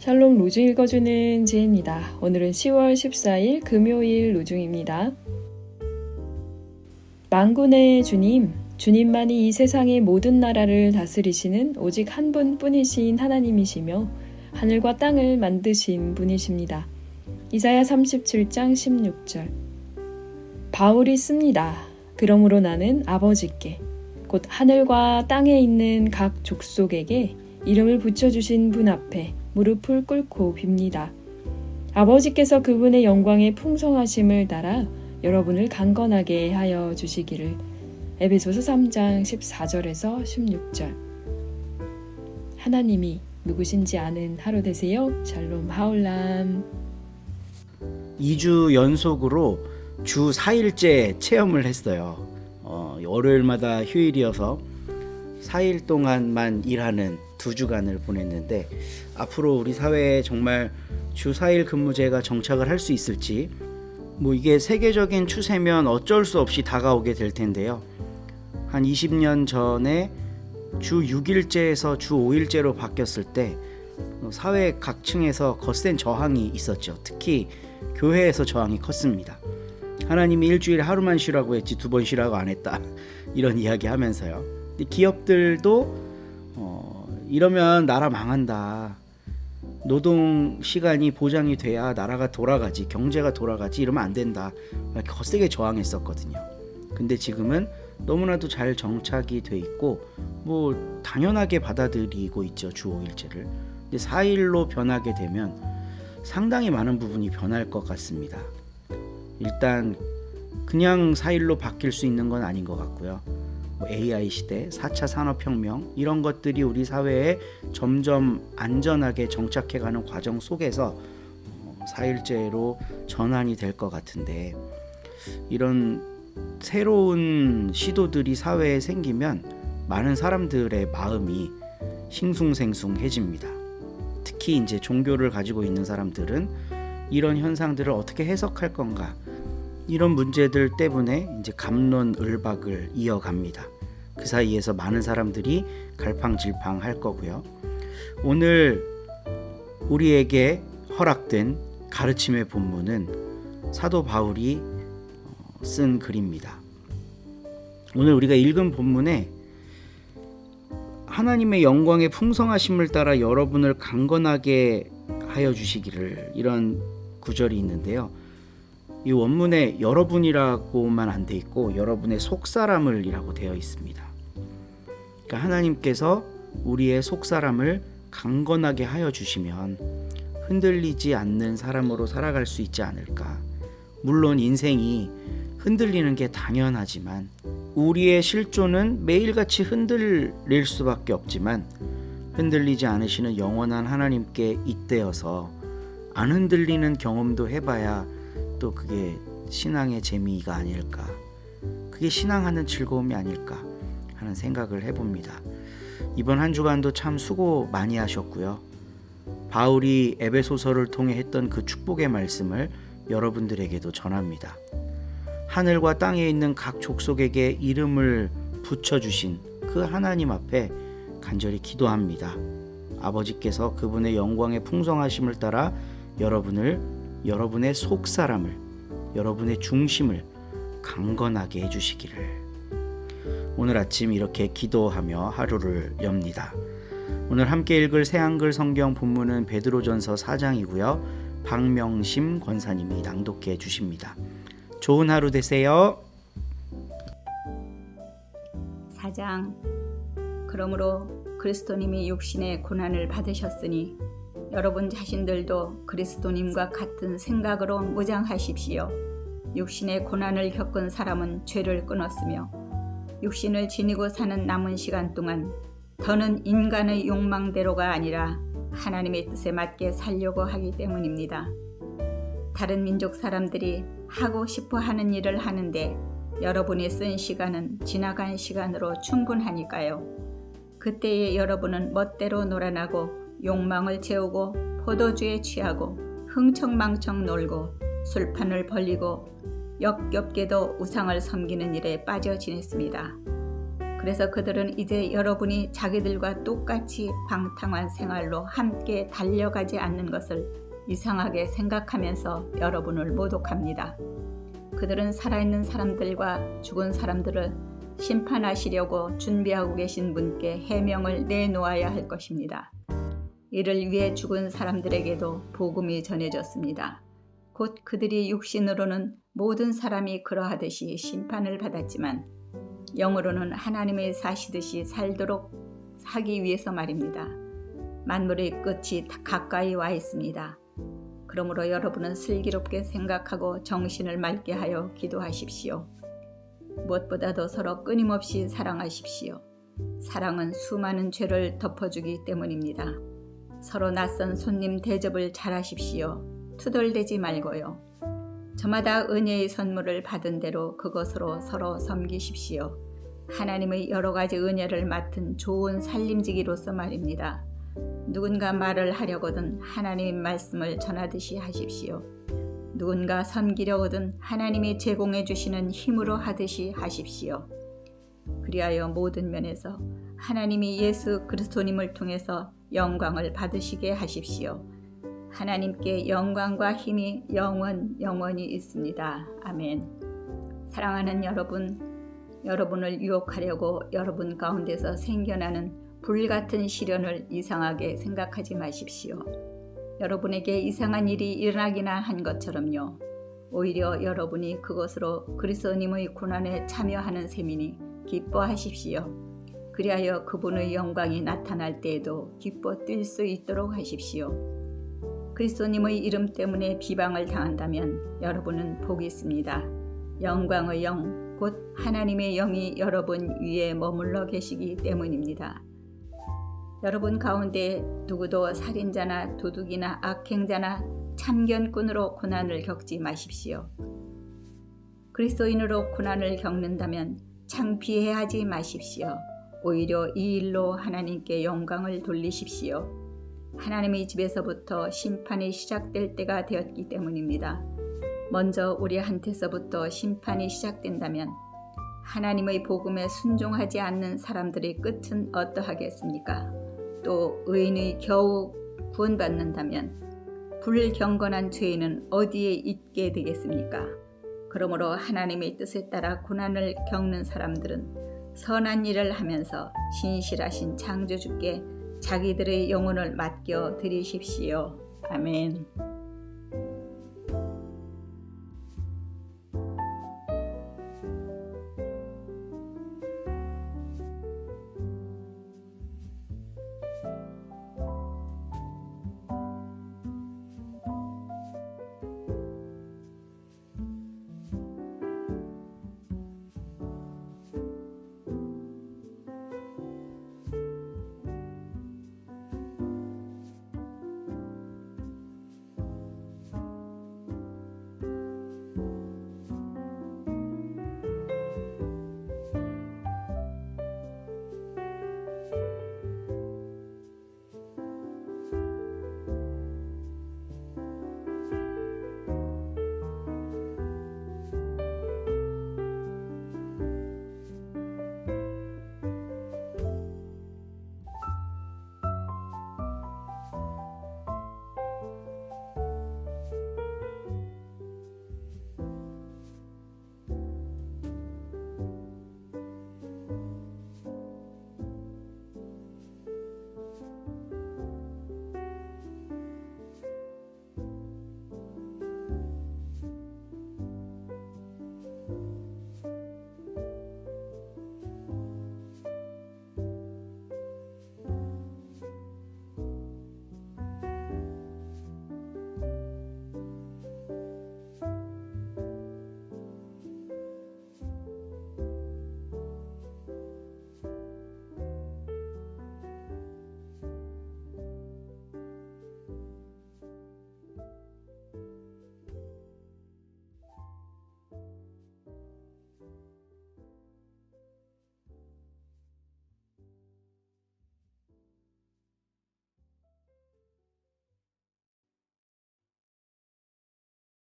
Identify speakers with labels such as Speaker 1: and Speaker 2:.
Speaker 1: 샬롬 로중 읽어주는 제입니다. 오늘은 10월 14일 금요일 로중입니다. 만군의 주님, 주님만이 이 세상의 모든 나라를 다스리시는 오직 한 분뿐이신 하나님이시며 하늘과 땅을 만드신 분이십니다. 이사야 37장 16절. 바울이 씁니다. 그러므로 나는 아버지께 곧 하늘과 땅에 있는 각 족속에게 이름을 붙여주신 분 앞에 무릎을 꿇고 빕니다. 아버지께서 그분의 영광의 풍성하심을 따라 여러분을 강건하게 하여 주시기를. 에베소서 3장 14절에서 16절. 하나님이 누구신지 아는 하루 되세요. 샬롬 하올람.
Speaker 2: 2주 연속으로 주 4일째 체험을 했어요. 월요일마다 휴일이어서 4일 동안만 일하는 2주간을 보냈는데, 앞으로 우리 사회에 정말 주 4일 근무제가 정착을 할 수 있을지, 이게 세계적인 추세면 어쩔 수 없이 다가오게 될 텐데요. 한 20년 전에 주 6일제에서 주 5일제로 바뀌었을 때 사회 각층에서 거센 저항이 있었죠. 특히 교회에서 저항이 컸습니다. 하나님이 일주일에 하루만 쉬라고 했지 2번 쉬라고 안 했다, 이런 이야기 하면서요. 기업들도 이러면 나라 망한다, 노동 시간이 보장이 돼야 나라가 돌아가지, 경제가 돌아가지, 이러면 안 된다, 거세게 저항했었거든요. 근데 지금은 너무나도 잘 정착이 돼 있고 당연하게 받아들이고 있죠, 주 5일제를. 근데 4일로 변하게 되면 상당히 많은 부분이 변할 것 같습니다. 일단 그냥 4일로 바뀔 수 있는 건 아닌 것 같고요. AI 시대, 4차 산업혁명, 이런 것들이 우리 사회에 점점 안전하게 정착해가는 과정 속에서 4일제로 전환이 될 것 같은데, 이런 새로운 시도들이 사회에 생기면 많은 사람들의 마음이 싱숭생숭해집니다. 특히 이제 종교를 가지고 있는 사람들은 이런 현상들을 어떻게 해석할 건가, 이런 문제들 때문에 이제 갑론을박을 이어갑니다. 그 사이에서 많은 사람들이 갈팡질팡 할 거고요. 오늘 우리에게 허락된 가르침의 본문은 사도 바울이 쓴 글입니다. 오늘 우리가 읽은 본문에 하나님의 영광의 풍성하심을 따라 여러분을 강건하게 하여 주시기를, 이런 구절이 있는데요. 이 원문에 여러분이라고만 안 돼 있고 여러분의 속사람을 이라고 되어 있습니다. 그러니까 하나님께서 우리의 속사람을 강건하게 하여 주시면 흔들리지 않는 사람으로 살아갈 수 있지 않을까. 물론 인생이 흔들리는 게 당연하지만, 우리의 실존은 매일같이 흔들릴 수밖에 없지만, 흔들리지 않으시는 영원한 하나님께 잇대어서 안 흔들리는 경험도 해봐야 또 그게 신앙의 재미가 아닐까, 그게 신앙하는 즐거움이 아닐까 하는 생각을 해봅니다. 이번 한 주간도 참 수고 많이 하셨고요. 바울이 에베소서를 통해 했던 그 축복의 말씀을 여러분들에게도 전합니다. 하늘과 땅에 있는 각 족속에게 이름을 붙여주신 그 하나님 앞에 간절히 기도합니다. 아버지께서 그분의 영광의 풍성하심을 따라 여러분의 속사람을, 여러분의 중심을 강건하게 해주시기를. 오늘 아침 이렇게 기도하며 하루를 엽니다. 오늘 함께 읽을 새한글 성경 본문은 베드로전서 4장이고요. 박명심 권사님이 낭독해 주십니다. 좋은 하루 되세요.
Speaker 3: 4장. 그러므로 그리스도님이 육신의 고난을 받으셨으니 여러분 자신들도 그리스도님과 같은 생각으로 무장하십시오. 육신의 고난을 겪은 사람은 죄를 끊었으며 육신을 지니고 사는 남은 시간 동안 더는 인간의 욕망대로가 아니라 하나님의 뜻에 맞게 살려고 하기 때문입니다. 다른 민족 사람들이 하고 싶어 하는 일을 하는데 여러분이 쓴 시간은 지나간 시간으로 충분하니까요. 그때에 여러분은 멋대로 놀아나고 욕망을 채우고 포도주에 취하고 흥청망청 놀고 술판을 벌리고 역겹게도 우상을 섬기는 일에 빠져 지냈습니다. 그래서 그들은 이제 여러분이 자기들과 똑같이 방탕한 생활로 함께 달려가지 않는 것을 이상하게 생각하면서 여러분을 모독합니다. 그들은 살아있는 사람들과 죽은 사람들을 심판하시려고 준비하고 계신 분께 해명을 내놓아야 할 것입니다. 이를 위해 죽은 사람들에게도 복음이 전해졌습니다. 곧 그들이 육신으로는 모든 사람이 그러하듯이 심판을 받았지만 영으로는 하나님의 사시듯이 살도록 하기 위해서 말입니다. 만물의 끝이 가까이 와 있습니다. 그러므로 여러분은 슬기롭게 생각하고 정신을 맑게 하여 기도하십시오. 무엇보다도 서로 끊임없이 사랑하십시오. 사랑은 수많은 죄를 덮어주기 때문입니다. 서로 낯선 손님 대접을 잘하십시오. 투덜대지 말고요. 저마다 은혜의 선물을 받은 대로 그것으로 서로 섬기십시오. 하나님의 여러 가지 은혜를 맡은 좋은 살림지기로서 말입니다. 누군가 말을 하려거든 하나님의 말씀을 전하듯이 하십시오. 누군가 섬기려거든 하나님이 제공해 주시는 힘으로 하듯이 하십시오. 그리하여 모든 면에서 하나님이 예수 그리스도님을 통해서 영광을 받으시게 하십시오. 하나님께 영광과 힘이 영원히 있습니다. 아멘. 사랑하는 여러분, 여러분을 유혹하려고 여러분 가운데서 생겨나는 불같은 시련을 이상하게 생각하지 마십시오. 여러분에게 이상한 일이 일어나기나 한 것처럼요. 오히려 여러분이 그것으로 그리스도님의 고난에 참여하는 셈이니 기뻐하십시오. 그리하여 그분의 영광이 나타날 때에도 기뻐 뛸 수 있도록 하십시오. 그리스도님의 이름 때문에 비방을 당한다면 여러분은 복이 있습니다. 영광의 영, 곧 하나님의 영이 여러분 위에 머물러 계시기 때문입니다. 여러분 가운데 누구도 살인자나 도둑이나 악행자나 참견꾼으로 고난을 겪지 마십시오. 그리스도인으로 고난을 겪는다면 창피해하지 마십시오. 오히려 이 일로 하나님께 영광을 돌리십시오. 하나님의 집에서부터 심판이 시작될 때가 되었기 때문입니다. 먼저 우리한테서부터 심판이 시작된다면 하나님의 복음에 순종하지 않는 사람들의 끝은 어떠하겠습니까? 또 의인이 겨우 구원받는다면 불경건한 죄인은 어디에 있게 되겠습니까? 그러므로 하나님의 뜻에 따라 고난을 겪는 사람들은 선한 일을 하면서 신실하신 창조주께 자기들의 영혼을 맡겨 드리십시오. 아멘.